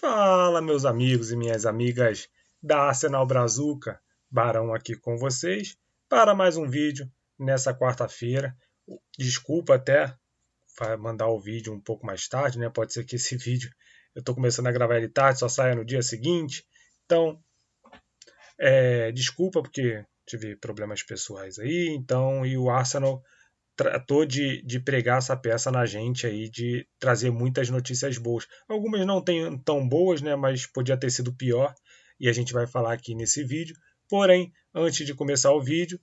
Fala, meus amigos e minhas amigas da Arsenal Brazuca, Barão aqui com vocês para mais um vídeo nessa quarta-feira. Desculpa até mandar o vídeo um pouco mais tarde, né? Pode ser que esse vídeo eu estou começando a gravar ele tarde, só saia no dia seguinte. Então, desculpa porque tive problemas pessoais aí. Então, e o Arsenal tratou de pregar essa peça na gente aí, de trazer muitas notícias boas. Algumas não tem tão boas, né, mas podia ter sido pior, e a gente vai falar aqui nesse vídeo. Porém, antes de começar o vídeo,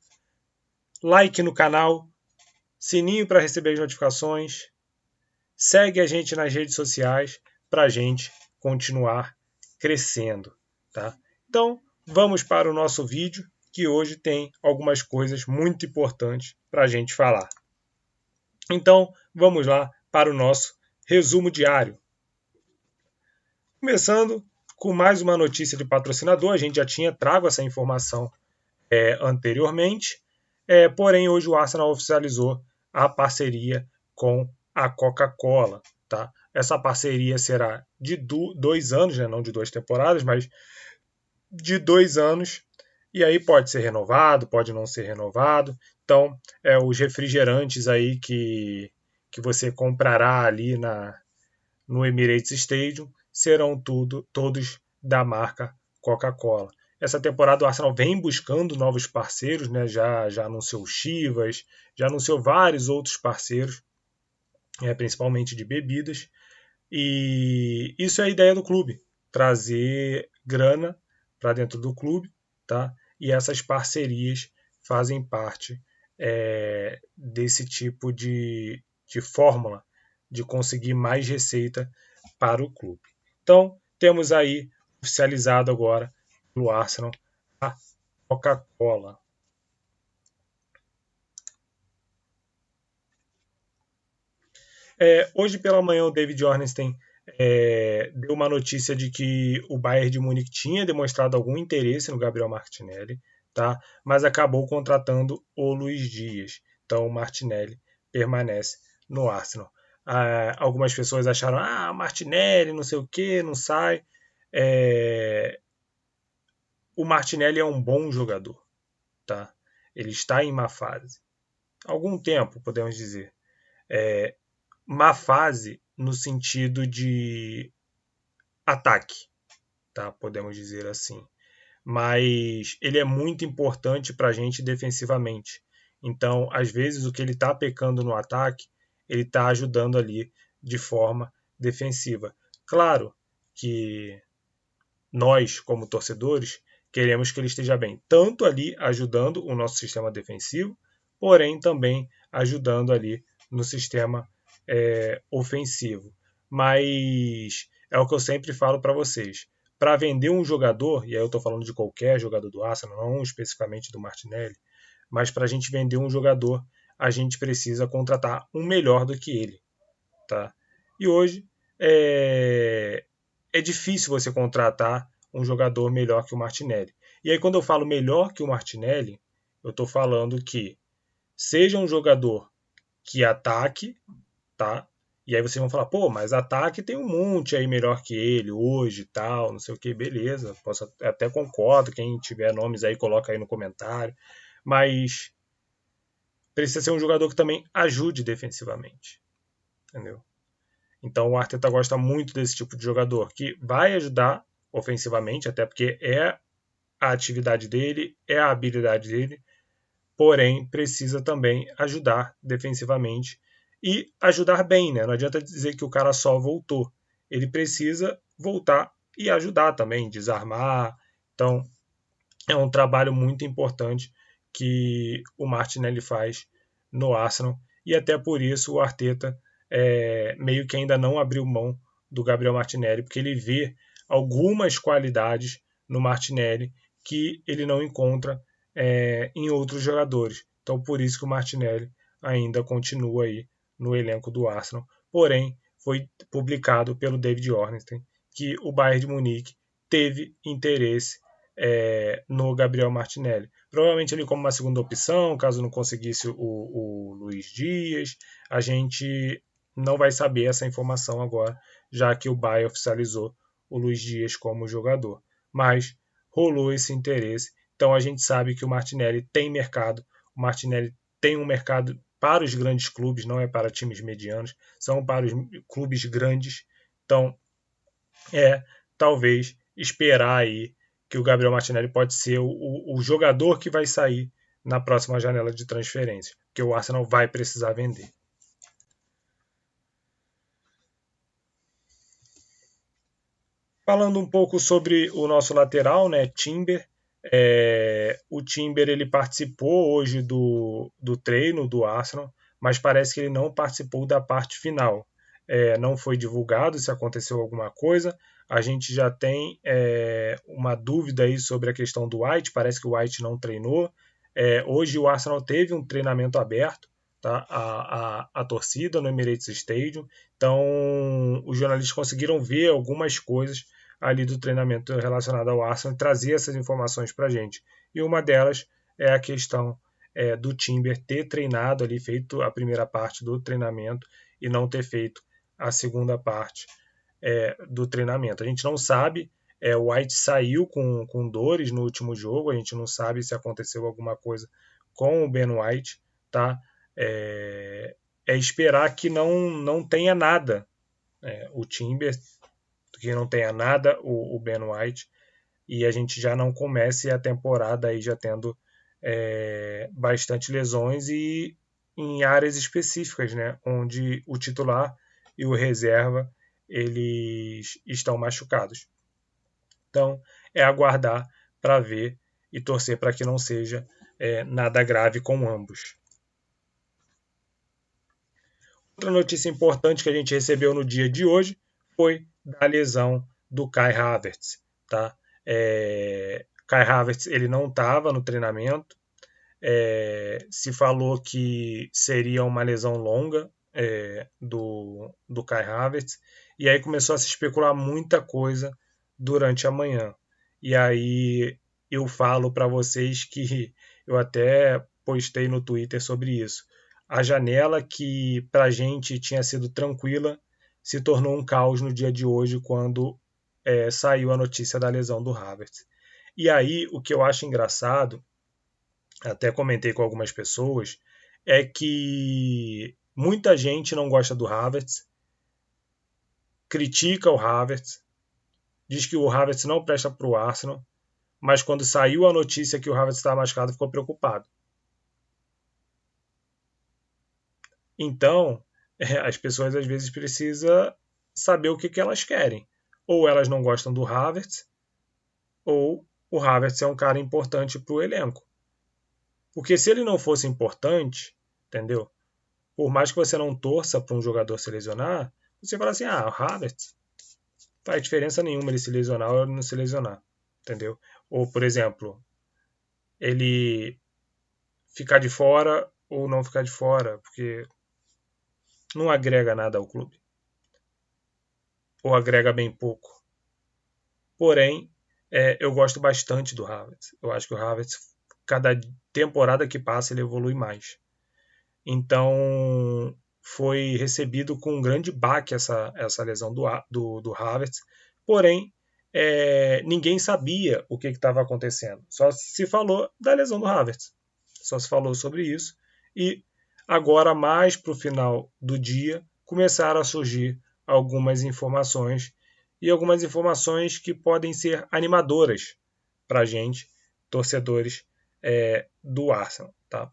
like no canal, sininho para receber as notificações, segue a gente nas redes sociais para a gente continuar crescendo, tá? Então, vamos para o nosso vídeo, que hoje tem algumas coisas muito importantes para a gente falar. Então, vamos lá para o nosso resumo diário. Começando com mais uma notícia de patrocinador, a gente já tinha trago essa informação anteriormente, porém hoje o Arsenal oficializou a parceria com a Coca-Cola. Tá? Essa parceria será de 2 anos, né? Não de 2 temporadas, mas de 2 anos, e aí pode ser renovado, pode não ser renovado. Então, os refrigerantes aí que você comprará ali no Emirates Stadium serão todos da marca Coca-Cola. Essa temporada o Arsenal vem buscando novos parceiros, né? Já anunciou o Chivas, já anunciou vários outros parceiros, principalmente de bebidas. E isso é a ideia do clube, trazer grana para dentro do clube, tá? E essas parcerias fazem parte desse tipo de fórmula de conseguir mais receita para o clube. Então, temos aí oficializado agora no Arsenal a Coca-Cola. Hoje pela manhã o David Ornstein deu uma notícia de que o Bayern de Munique tinha demonstrado algum interesse no Gabriel Martinelli, tá? Mas acabou contratando o Luiz Dias. Então o Martinelli permanece no Arsenal. Algumas pessoas acharam, Martinelli, não sei o que, não sai. O Martinelli é um bom jogador, tá? Ele está em má fase. Algum tempo, podemos dizer. Má fase no sentido de ataque, tá? Podemos dizer assim. Mas ele é muito importante para a gente defensivamente. Então, às vezes, o que ele está pecando no ataque, ele está ajudando ali de forma defensiva. Claro que nós, como torcedores, queremos que ele esteja bem, tanto ali ajudando o nosso sistema defensivo, porém também ajudando ali no sistema ofensivo. Mas é o que eu sempre falo para vocês. Para vender um jogador, e aí eu estou falando de qualquer jogador do Arsenal, não especificamente do Martinelli, mas para a gente vender um jogador, a gente precisa contratar um melhor do que ele. Tá? E hoje é difícil você contratar um jogador melhor que o Martinelli. E aí, quando eu falo melhor que o Martinelli, eu estou falando que seja um jogador que ataque, tá? E aí vocês vão falar, pô, mas ataque tem um monte aí melhor que ele hoje e tal, não sei o que, beleza. Até concordo, quem tiver nomes aí coloca aí no comentário. Mas precisa ser um jogador que também ajude defensivamente, entendeu? Então o Arteta gosta muito desse tipo de jogador, que vai ajudar ofensivamente, até porque é a atividade dele, é a habilidade dele, porém precisa também ajudar defensivamente e ajudar bem, né? Não adianta dizer que o cara só voltou. Ele precisa voltar e ajudar também, desarmar. Então, é um trabalho muito importante que o Martinelli faz no Arsenal e até por isso o Arteta meio que ainda não abriu mão do Gabriel Martinelli, porque ele vê algumas qualidades no Martinelli que ele não encontra em outros jogadores. Então por isso que o Martinelli ainda continua aí no elenco do Arsenal. Porém, foi publicado pelo David Ornstein que o Bayern de Munique teve interesse no Gabriel Martinelli. Provavelmente ele como uma segunda opção, caso não conseguisse o Luiz Dias. A gente não vai saber essa informação agora, já que o Bayern oficializou o Luiz Dias como jogador. Mas rolou esse interesse, então a gente sabe que o Martinelli tem mercado, o Martinelli tem um mercado para os grandes clubes, não é para times medianos, são para os clubes grandes. Então, talvez esperar aí que o Gabriel Martinelli pode ser o jogador que vai sair na próxima janela de transferência, que o Arsenal vai precisar vender. Falando um pouco sobre o nosso lateral, né, Timber. O Timber ele participou hoje do treino do Arsenal, mas parece que ele não participou da parte final. Não foi divulgado se aconteceu alguma coisa. A gente já tem uma dúvida aí sobre a questão do White. Parece que o White não treinou. Hoje o Arsenal teve um treinamento aberto, tá? A torcida no Emirates Stadium. Então os jornalistas conseguiram ver algumas coisas ali do treinamento relacionado ao Arsenal e trazer essas informações para a gente. E uma delas é a questão do Timber ter treinado ali, feito a primeira parte do treinamento e não ter feito a segunda parte do treinamento. A gente não sabe, o White saiu com dores no último jogo, a gente não sabe se aconteceu alguma coisa com o Ben White, tá? Esperar que não tenha nada. O Timber, que não tenha nada o Ben White, e a gente já não comece a temporada aí já tendo bastante lesões e em áreas específicas, né, onde o titular e o reserva eles estão machucados. Então é aguardar para ver e torcer para que não seja nada grave com ambos. Outra notícia importante que a gente recebeu no dia de hoje foi da lesão do Kai Havertz, tá? Kai Havertz ele não estava no treinamento, se falou que seria uma lesão longa do Kai Havertz, e aí começou a se especular muita coisa durante a manhã. E aí eu falo para vocês que eu até postei no Twitter sobre isso. A janela que para a gente tinha sido tranquila se tornou um caos no dia de hoje quando saiu a notícia da lesão do Havertz. E aí o que eu acho engraçado, até comentei com algumas pessoas, é que muita gente não gosta do Havertz, critica o Havertz, diz que o Havertz não presta para o Arsenal, mas quando saiu a notícia que o Havertz estava machucado, ficou preocupado. Então, as pessoas às vezes precisam saber o que elas querem. Ou elas não gostam do Havertz, ou o Havertz é um cara importante para o elenco. Porque se ele não fosse importante, entendeu? Por mais que você não torça para um jogador se lesionar, você fala assim, o Havertz, não faz diferença nenhuma ele se lesionar ou não se lesionar, entendeu? Ou, por exemplo, ele ficar de fora ou não ficar de fora, porque não agrega nada ao clube. Ou agrega bem pouco. Porém, eu gosto bastante do Havertz. Eu acho que o Havertz, cada temporada que passa, ele evolui mais. Então, foi recebido com um grande baque essa lesão do Havertz. Porém, ninguém sabia o que estava acontecendo. Só se falou da lesão do Havertz. Só se falou sobre isso. E agora, mais para o final do dia, começaram a surgir algumas informações. E algumas informações que podem ser animadoras para a gente, torcedores do Arsenal. Tá?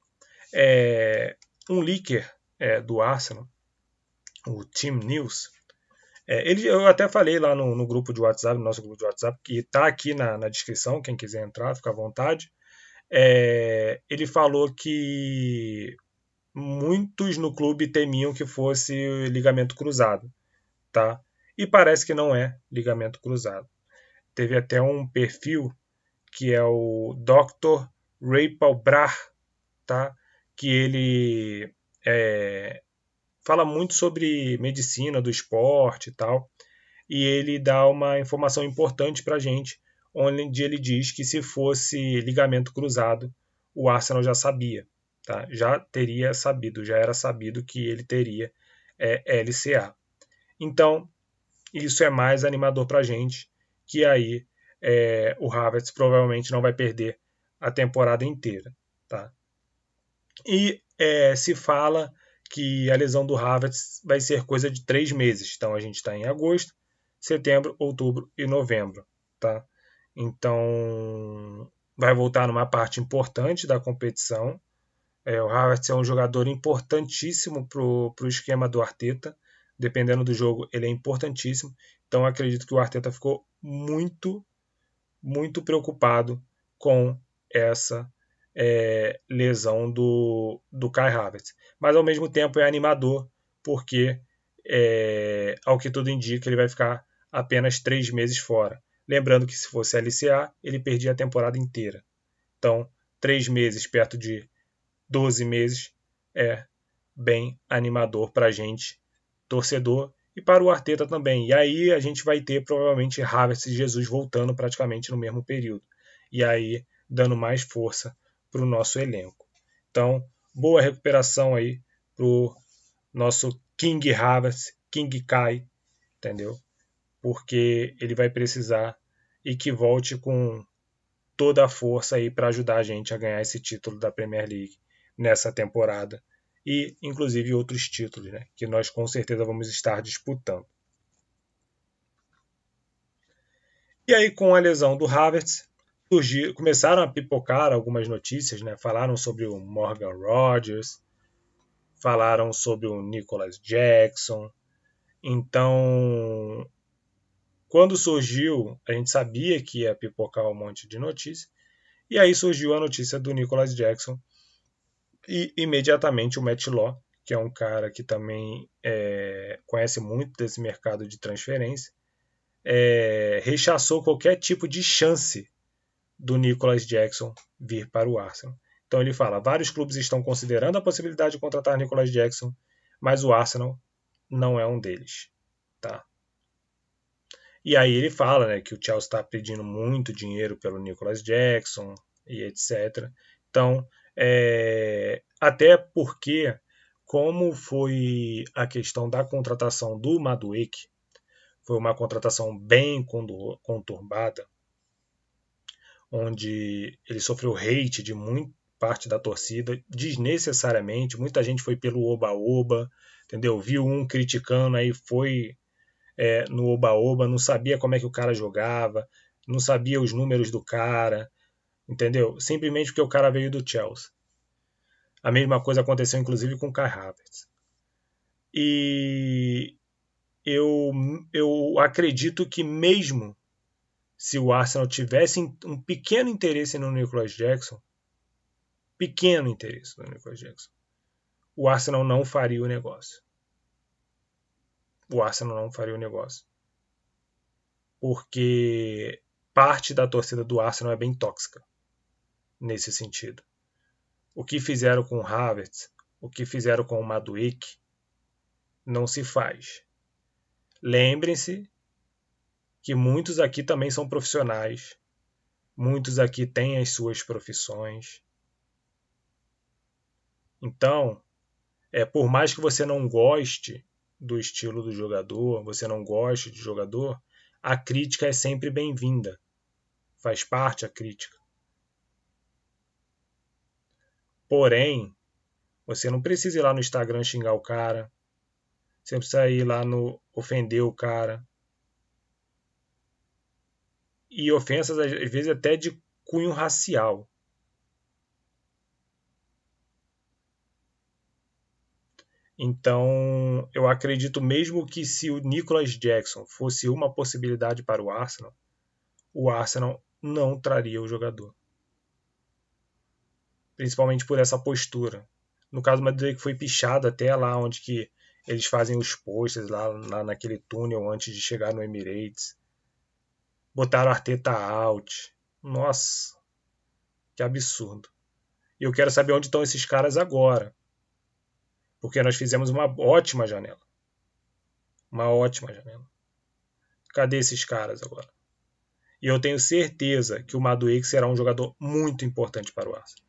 Um leaker do Arsenal, o Team News, eu até falei lá no grupo de WhatsApp, no nosso grupo de WhatsApp, que está aqui na descrição, quem quiser entrar, fica à vontade. Ele falou que muitos no clube temiam que fosse ligamento cruzado, tá? E parece que não é ligamento cruzado. Teve até um perfil que é o Dr. Ray Palbrach, tá? Que ele fala muito sobre medicina do esporte e tal, e ele dá uma informação importante para a gente, onde ele diz que se fosse ligamento cruzado, o Arsenal já sabia, tá? Já teria sabido, já era sabido que ele teria LCA. Então, isso é mais animador para a gente, que aí o Havertz provavelmente não vai perder a temporada inteira. Tá? E se fala que a lesão do Havertz vai ser coisa de 3 meses. Então a gente está em agosto, setembro, outubro e novembro. Tá? Então vai voltar numa parte importante da competição. O Havertz é um jogador importantíssimo para o esquema do Arteta. Dependendo do jogo, ele é importantíssimo. Então acredito que o Arteta ficou muito, muito preocupado com essa lesão do Kai Havertz. Mas ao mesmo tempo é animador, porque ao que tudo indica, ele vai ficar apenas 3 meses fora. Lembrando que se fosse LCA, ele perdia a temporada inteira. Então, 3 meses perto de 12 meses é bem animador para a gente, torcedor, e para o Arteta também. E aí a gente vai ter provavelmente Havertz e Jesus voltando praticamente no mesmo período. E aí dando mais força para o nosso elenco. Então, boa recuperação aí para o nosso King Havertz, King Kai, entendeu? Porque ele vai precisar e que volte com toda a força aí para ajudar a gente a ganhar esse título da Premier League nessa temporada e inclusive outros títulos, né, que nós com certeza vamos estar disputando. E aí com a lesão do Havertz, começaram a pipocar algumas notícias, né? Falaram sobre o Morgan Rogers, falaram sobre o Nicholas Jackson. Então, quando surgiu, a gente sabia que ia pipocar um monte de notícias. E aí surgiu a notícia do Nicholas Jackson e imediatamente o Matt Law, que é um cara que também conhece muito desse mercado de transferência, rechaçou qualquer tipo de chance do Nicholas Jackson vir para o Arsenal. Então ele fala: vários clubes estão considerando a possibilidade de contratar Nicholas Jackson, mas o Arsenal não é um deles. Tá? E aí ele fala, né, que o Chelsea está pedindo muito dinheiro pelo Nicholas Jackson e etc. Então, até porque, como foi a questão da contratação do Madueke, foi uma contratação bem conturbada, onde ele sofreu hate de muita parte da torcida, desnecessariamente. Muita gente foi pelo oba-oba, entendeu? Viu um criticando, aí foi no oba-oba, não sabia como é que o cara jogava, não sabia os números do cara, entendeu? Simplesmente porque o cara veio do Chelsea. A mesma coisa aconteceu inclusive com o Kai Havertz. E eu acredito que mesmo se o Arsenal tivesse um pequeno interesse no Nicholas Jackson, o Arsenal não faria o negócio. Porque parte da torcida do Arsenal é bem tóxica nesse sentido. O que fizeram com o Havertz, o que fizeram com o Madueke, não se faz. Lembrem-se que muitos aqui também são profissionais, muitos aqui têm as suas profissões. Então, por mais que você não goste do estilo do jogador, você não goste de jogador, a crítica é sempre bem-vinda. Faz parte a crítica. Porém, você não precisa ir lá no Instagram xingar o cara. Você não precisa ir lá no ofender o cara. E ofensas, às vezes, até de cunho racial. Então, eu acredito mesmo que se o Nicholas Jackson fosse uma possibilidade para o Arsenal não traria o jogador. Principalmente por essa postura. No caso do Madrid, que foi pichado até lá onde que eles fazem os posts, lá naquele túnel antes de chegar no Emirates. Botaram o Arteta out. Nossa, que absurdo. E eu quero saber onde estão esses caras agora. Porque nós fizemos uma ótima janela. Uma ótima janela. Cadê esses caras agora? E eu tenho certeza que o Madueke será um jogador muito importante para o Arsenal.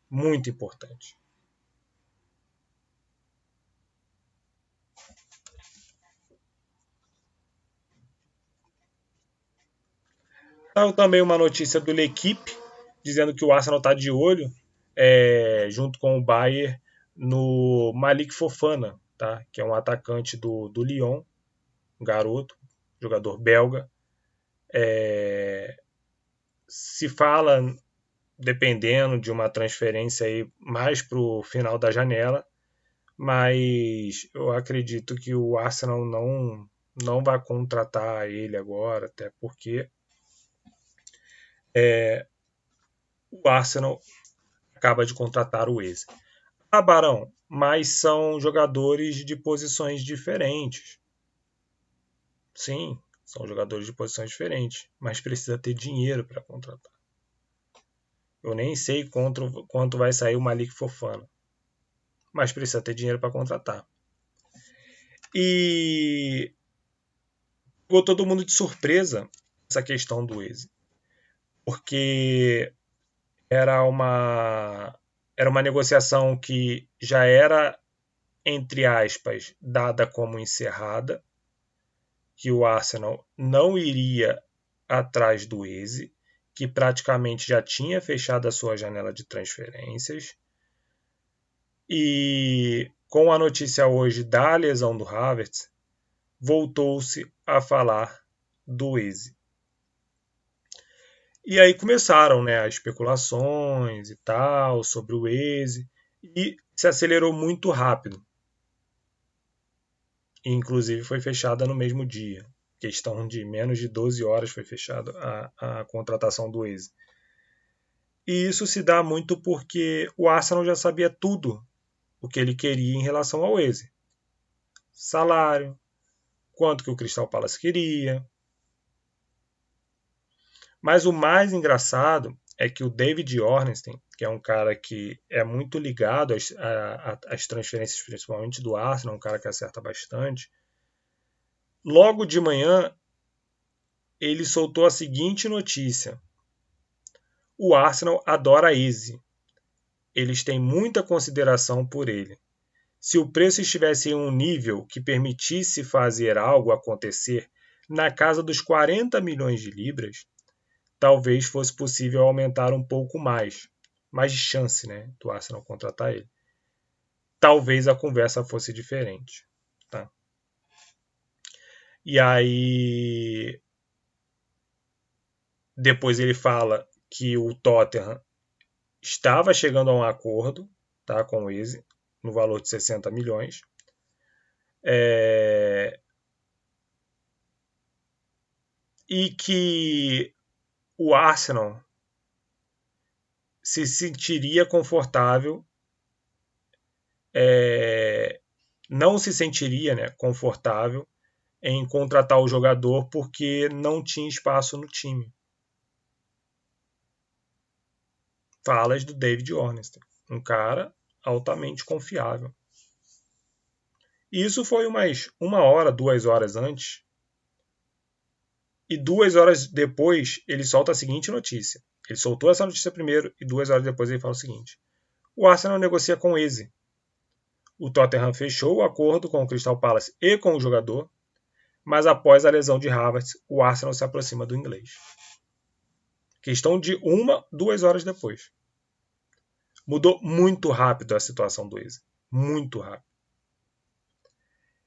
Muito importante. Saiu também uma notícia do L'Equipe, dizendo que o Arsenal está de olho, junto com o Bayern, no Malik Fofana, tá? Que é um atacante do Lyon, um garoto, jogador belga. Se fala, dependendo de uma transferência aí mais para o final da janela, mas eu acredito que o Arsenal não vai contratar ele agora, até porque o Arsenal acaba de contratar o Eze. Ah, Barão, mas são jogadores de posições diferentes. Sim, são jogadores de posições diferentes, mas precisa ter dinheiro para contratar. Eu nem sei quanto vai sair o Malik Fofana, mas precisa ter dinheiro para contratar. E pegou todo mundo de surpresa essa questão do Eze, porque era uma negociação que já era, entre aspas, dada como encerrada, que o Arsenal não iria atrás do Eze, que praticamente já tinha fechado a sua janela de transferências. E com a notícia hoje da lesão do Havertz, voltou-se a falar do Eze. E aí começaram, né, as especulações e tal sobre o Eze, e se acelerou muito rápido. E, inclusive foi fechada no mesmo dia. Questão de menos de 12 horas foi fechada a contratação do Eze. E isso se dá muito porque o Arsenal já sabia tudo o que ele queria em relação ao Eze. Salário, quanto que o Crystal Palace queria. Mas o mais engraçado é que o David Ornstein, que é um cara que é muito ligado às transferências, principalmente do Arsenal, um cara que acerta bastante, logo de manhã ele soltou a seguinte notícia: o Arsenal adora Eze. Eles têm muita consideração por ele. Se o preço estivesse em um nível que permitisse fazer algo acontecer na casa dos 40 milhões de libras, talvez fosse possível aumentar um pouco mais de chance, né, do Arsenal contratar ele. Talvez a conversa fosse diferente, tá? E aí depois ele fala que o Tottenham estava chegando a um acordo, tá, com o Eze no valor de 60 milhões. E que o Arsenal se sentiria confortável, não se sentiria, né, confortável em contratar o jogador porque não tinha espaço no time. Falas do David Ornstein, um cara altamente confiável. Isso foi umas 1 hora, 2 horas antes. E 2 horas depois ele solta a seguinte notícia. Ele soltou essa notícia primeiro e 2 horas depois ele fala o seguinte: o Arsenal negocia com o Eze. O Tottenham fechou o acordo com o Crystal Palace e com o jogador, mas após a lesão de Havertz, o Arsenal se aproxima do inglês. Questão de 2 horas depois. Mudou muito rápido a situação do Eze. Muito rápido.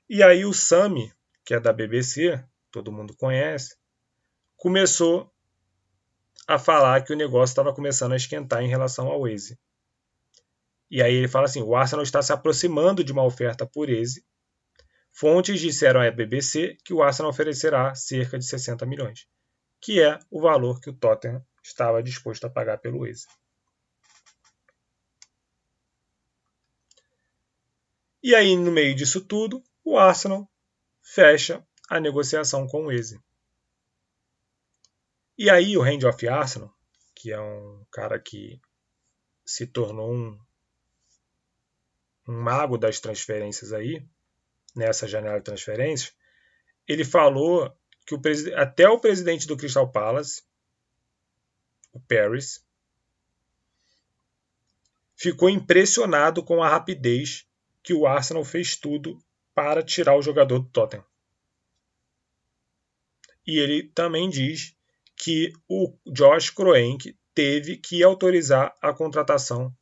E aí o Sami, que é da BBC, todo mundo conhece, começou a falar que o negócio estava começando a esquentar em relação ao Eze. E aí ele fala assim: o Arsenal está se aproximando de uma oferta por Eze. Fontes disseram à BBC que o Arsenal oferecerá cerca de 60 milhões, que é o valor que o Tottenham estava disposto a pagar pelo Eze. E aí, no meio disso tudo, o Arsenal fecha a negociação com o Eze. E aí o Hand of Arsenal, que é um cara que se tornou um mago das transferências aí, nessa janela de transferências, ele falou que até o presidente do Crystal Palace, o Paris, ficou impressionado com a rapidez que o Arsenal fez tudo para tirar o jogador do Tottenham. E ele também diz que o Josh Kroenke teve que autorizar a contratação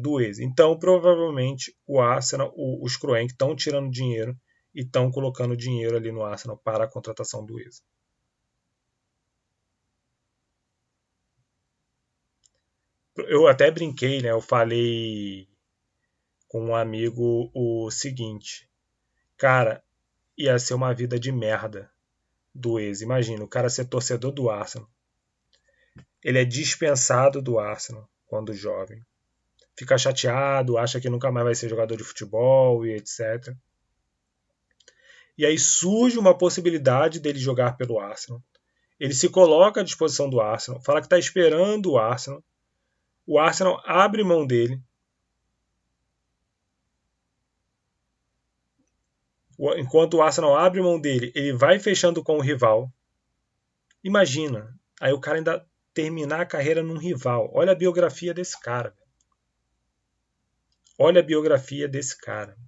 do Eze. Então, provavelmente, o Arsenal, os Kroenke estão tirando dinheiro e estão colocando dinheiro ali no Arsenal para a contratação do Eze. Eu até brinquei, né? Eu falei com um amigo o seguinte: cara, ia ser uma vida de merda do Eze. Imagina, o cara ser torcedor do Arsenal. Ele é dispensado do Arsenal quando jovem. Fica chateado, acha que nunca mais vai ser jogador de futebol e etc. E aí surge uma possibilidade dele jogar pelo Arsenal. Ele se coloca à disposição do Arsenal, fala que está esperando o Arsenal. O Arsenal abre mão dele. Enquanto o Arsenal abre mão dele, ele vai fechando com o rival. Imagina, aí o cara ainda terminar a carreira num rival. Olha a biografia desse cara. Olha a biografia desse cara.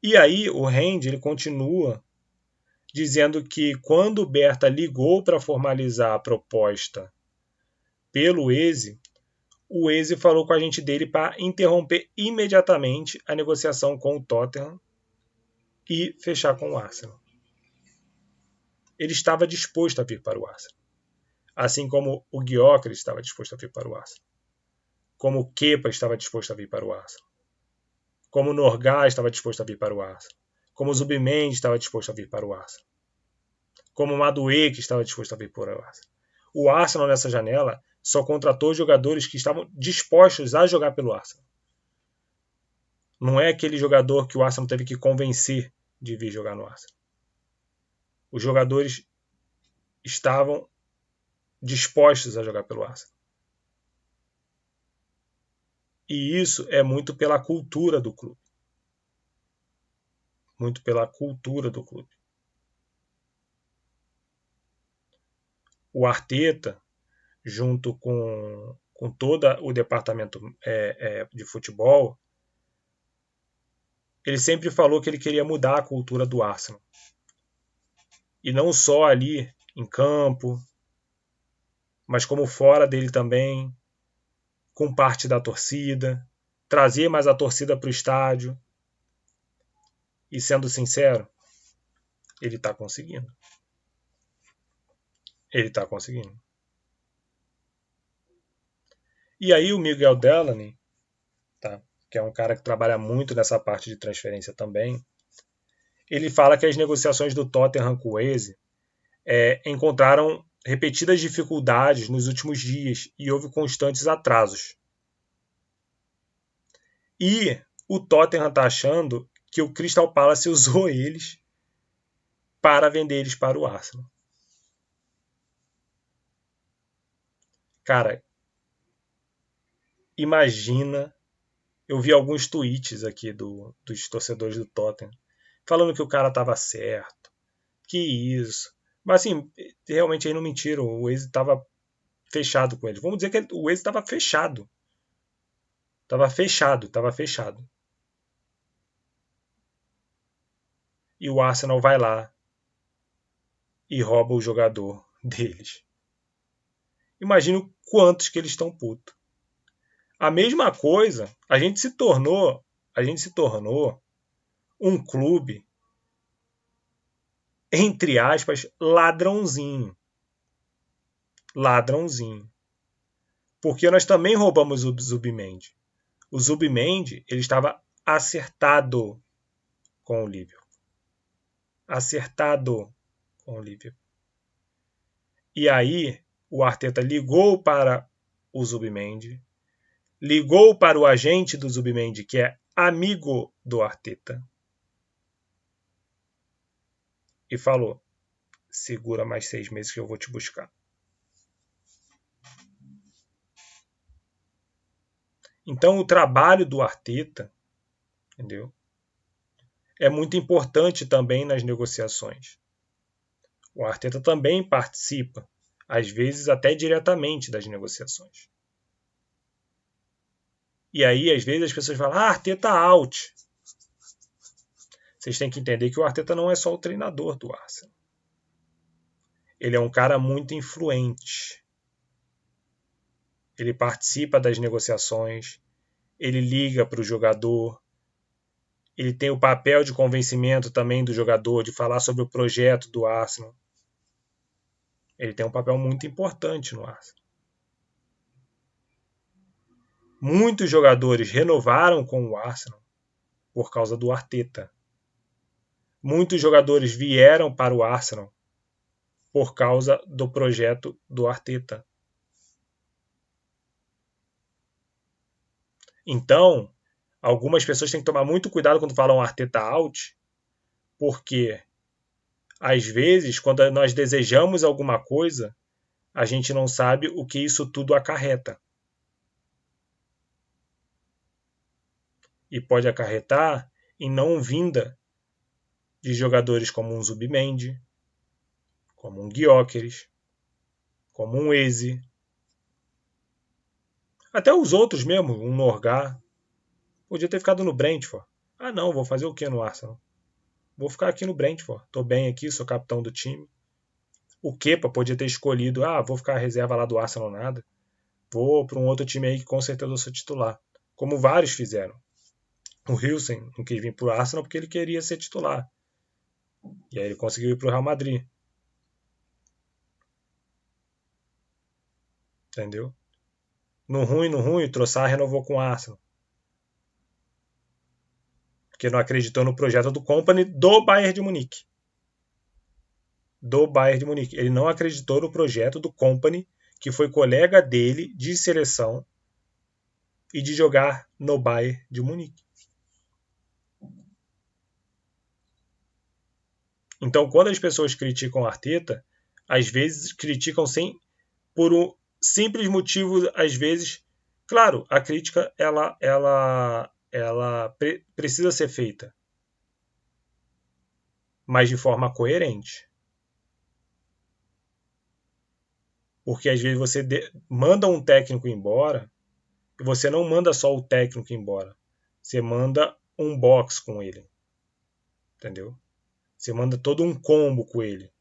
E aí o Randy ele continua dizendo que quando o Berta ligou para formalizar a proposta pelo Eze, o Eze falou com a agente dele para interromper imediatamente a negociação com o Tottenham e fechar com o Arsenal. Ele estava disposto a vir para o Arsenal. Assim como o Gyökeres estava disposto a vir para o Arsenal. Como o Kepa estava disposto a vir para o Arsenal. Como o Norgay estava disposto a vir para o Arsenal. Como o Zubimendi estava disposto a vir para o Arsenal. Como o Madueke estava disposto a vir para o Arsenal. O Arsenal, nessa janela, só contratou jogadores que estavam dispostos a jogar pelo Arsenal. Não é aquele jogador que o Arsenal teve que convencer de vir jogar no Arsenal. Os jogadores estavam dispostos a jogar pelo Arsenal. E isso é muito pela cultura do clube. Muito pela cultura do clube. O Arteta, junto com todo o departamento de futebol, ele sempre falou que ele queria mudar a cultura do Arsenal. E não só ali em campo, mas como fora dele também, com parte da torcida, trazer mais a torcida para o estádio. E sendo sincero, ele está conseguindo. Ele está conseguindo. E aí o Miguel Delaney, tá, que é um cara que trabalha muito nessa parte de transferência também, ele fala que as negociações do Tottenham com o Eze encontraram repetidas dificuldades nos últimos dias e houve constantes atrasos. E o Tottenham está achando que o Crystal Palace usou eles para vender eles para o Arsenal. Cara, imagina, eu vi alguns tweets aqui dos torcedores do Tottenham falando que o cara estava certo, que isso. Mas assim, realmente aí não mentiram, o Eze estava fechado com eles. Vamos dizer que o Eze estava fechado. Estava fechado. E o Arsenal vai lá e rouba o jogador deles. Imagino quantos que eles estão putos. A mesma coisa, a gente se tornou um clube, entre aspas, ladrãozinho. Ladrãozinho. Porque nós também roubamos o Zubimendi. O Zubimendi, ele estava acertado com o Liverpool. Acertado com o Liverpool. E aí, o Arteta ligou para o Zubimendi, ligou para o agente do Zubimendi, que é amigo do Arteta, e falou: segura mais 6 meses que eu vou te buscar. Então, o trabalho do Arteta, entendeu? É muito importante também nas negociações. O Arteta também participa, às vezes até diretamente, das negociações. E aí, às vezes, as pessoas falam: Arteta out. vocês têm que entender que o Arteta não é só o treinador do Arsenal. Ele é um cara muito influente. Ele participa das negociações, ele liga para o jogador, ele tem o papel de convencimento também do jogador, de falar sobre o projeto do Arsenal. Ele tem um papel muito importante no Arsenal. Muitos jogadores renovaram com o Arsenal por causa do Arteta. Muitos jogadores vieram para o Arsenal por causa do projeto do Arteta. Então, algumas pessoas têm que tomar muito cuidado quando falam Arteta out, porque às vezes, quando nós desejamos alguma coisa, a gente não sabe o que isso tudo acarreta. E pode acarretar em não vinda de jogadores como um Zubimendi, como um Gyökeres, como um Eze, até os outros mesmo, um Norgá. Podia ter ficado no Brentford. Ah não, vou fazer o que no Arsenal? Vou ficar aqui no Brentford. Tô bem aqui, sou capitão do time. O Kepa podia ter escolhido, vou ficar reserva lá do Arsenal nada. Vou para um outro time aí que com certeza eu sou titular. Como vários fizeram. O Wilson não quis vir para o Arsenal porque ele queria ser titular. E aí ele conseguiu ir para o Real Madrid. Entendeu? No ruim, o Trossard renovou com o Arsenal. Porque não acreditou no projeto do Company do Bayern de Munique. Do Bayern de Munique. Ele não acreditou no projeto do Company, que foi colega dele de seleção e de jogar no Bayern de Munique. Então, quando as pessoas criticam o Arteta, às vezes criticam por um simples motivo, às vezes, claro, a crítica ela precisa ser feita, mas de forma coerente. Porque às vezes você manda um técnico embora e você não manda só o técnico embora. Você manda um box com ele. Entendeu? Você manda todo um combo com ele.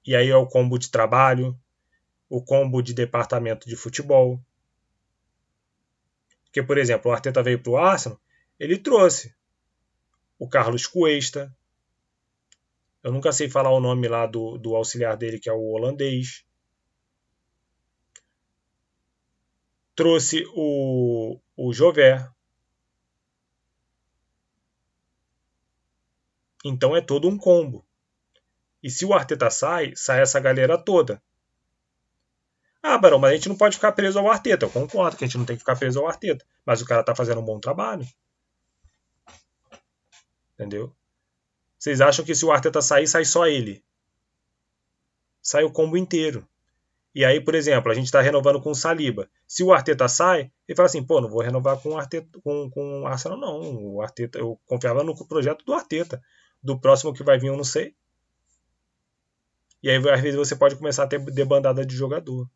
E aí é o combo de trabalho, o combo de departamento de futebol. Porque, por exemplo, o Arteta veio para o Arsenal, ele trouxe o Carlos Cuesta. Eu nunca sei falar o nome lá do auxiliar dele, que é o holandês. Trouxe o Jover. Então é todo um combo. E se o Arteta sai essa galera toda. Barão, mas a gente não pode ficar preso ao Arteta. Eu concordo que a gente não tem que ficar preso ao Arteta. Mas o cara tá fazendo um bom trabalho. Entendeu? Vocês acham que se o Arteta sair, sai só ele? Sai o combo inteiro. E aí, por exemplo, a gente está renovando com o Saliba. Se o Arteta sai, ele fala assim, não vou renovar com o Arteta, com o Arsenal, não. O Arteta, eu confiava no projeto do Arteta. Do próximo que vai vir, eu não sei. E aí, às vezes, você pode começar a ter debandada de jogador.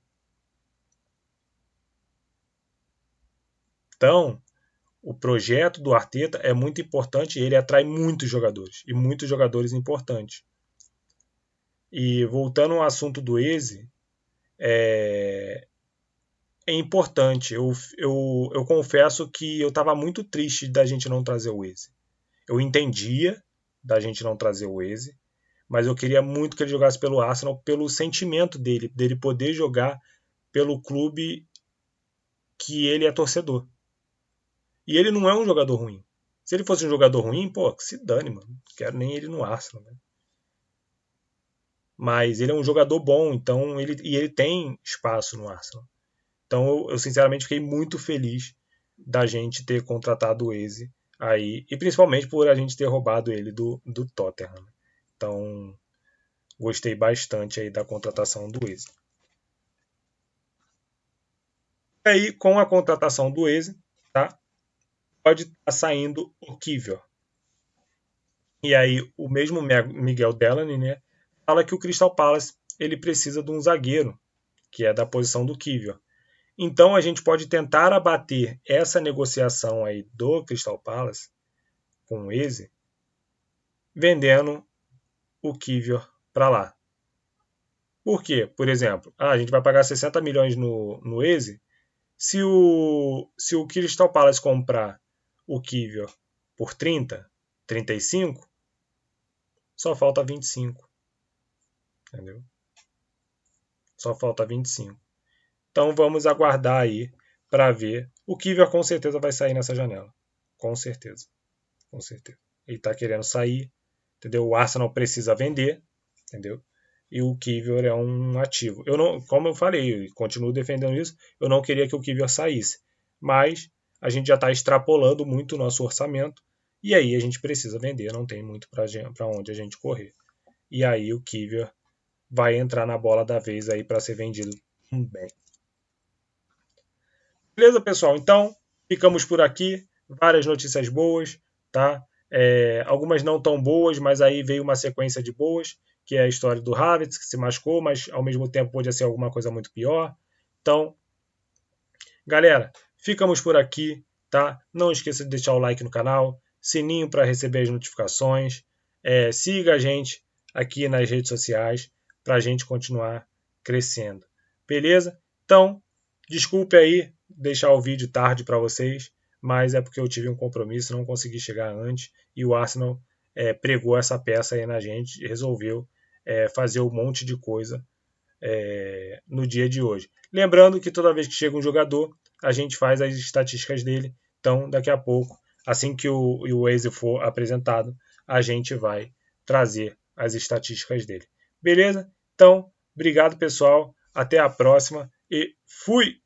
Então, o projeto do Arteta é muito importante e ele atrai muitos jogadores. E muitos jogadores importantes. E voltando ao assunto do Eze, é importante. Eu confesso que eu estava muito triste da gente não trazer o Eze. Eu entendia da gente não trazer o Eze, mas eu queria muito que ele jogasse pelo Arsenal, pelo sentimento dele poder jogar pelo clube que ele é torcedor. E ele não é um jogador ruim. Se ele fosse um jogador ruim, que se dane, mano. Não quero nem ele no Arsenal, né? Mas ele é um jogador bom, então ele tem espaço no Arsenal. Então eu sinceramente fiquei muito feliz da gente ter contratado o Eze aí, e principalmente por a gente ter roubado ele do Tottenham. Então gostei bastante aí da contratação do Eze. E aí, com a contratação do Eze, tá? Pode estar saindo o Kivior. E aí o mesmo Miguel Delaney, né, fala que o Crystal Palace ele precisa de um zagueiro, que é da posição do Kivior. Então a gente pode tentar abater essa negociação aí do Crystal Palace com o Eze vendendo o Kiwior para lá. Por quê? Por exemplo, a gente vai pagar 60 milhões no Waze. Se o Crystal Palace comprar o Kiwior por 30, 35, só falta 25. Entendeu? Só falta 25. Então vamos aguardar aí para ver. O Kiwior com certeza vai sair nessa janela. Com certeza. Com certeza. Ele está querendo sair. Entendeu? O Arsenal precisa vender. Entendeu? E o Kiwior é um ativo. Eu não, como eu falei, eu continuo defendendo isso, eu não queria que o Kiwior saísse. Mas a gente já está extrapolando muito o nosso orçamento. E aí a gente precisa vender. Não tem muito para onde a gente correr. E aí o Kiwior vai entrar na bola da vez aí para ser vendido bem. Beleza, pessoal? Então, ficamos por aqui. Várias notícias boas, tá? Algumas não tão boas, mas aí veio uma sequência de boas, que é a história do Havertz, que se machucou, mas ao mesmo tempo podia ser alguma coisa muito pior. Então, galera, ficamos por aqui, tá? Não esqueça de deixar o like no canal, sininho para receber as notificações. Siga a gente aqui nas redes sociais para a gente continuar crescendo. Beleza? Então, desculpe aí deixar o vídeo tarde para vocês, mas é porque eu tive um compromisso, não consegui chegar antes e o Arsenal pregou essa peça aí na gente e resolveu fazer um monte de coisa no dia de hoje. Lembrando que toda vez que chega um jogador, a gente faz as estatísticas dele. Então, daqui a pouco, assim que o Waze for apresentado, a gente vai trazer as estatísticas dele. Beleza? Então, obrigado, pessoal. Até a próxima e fui!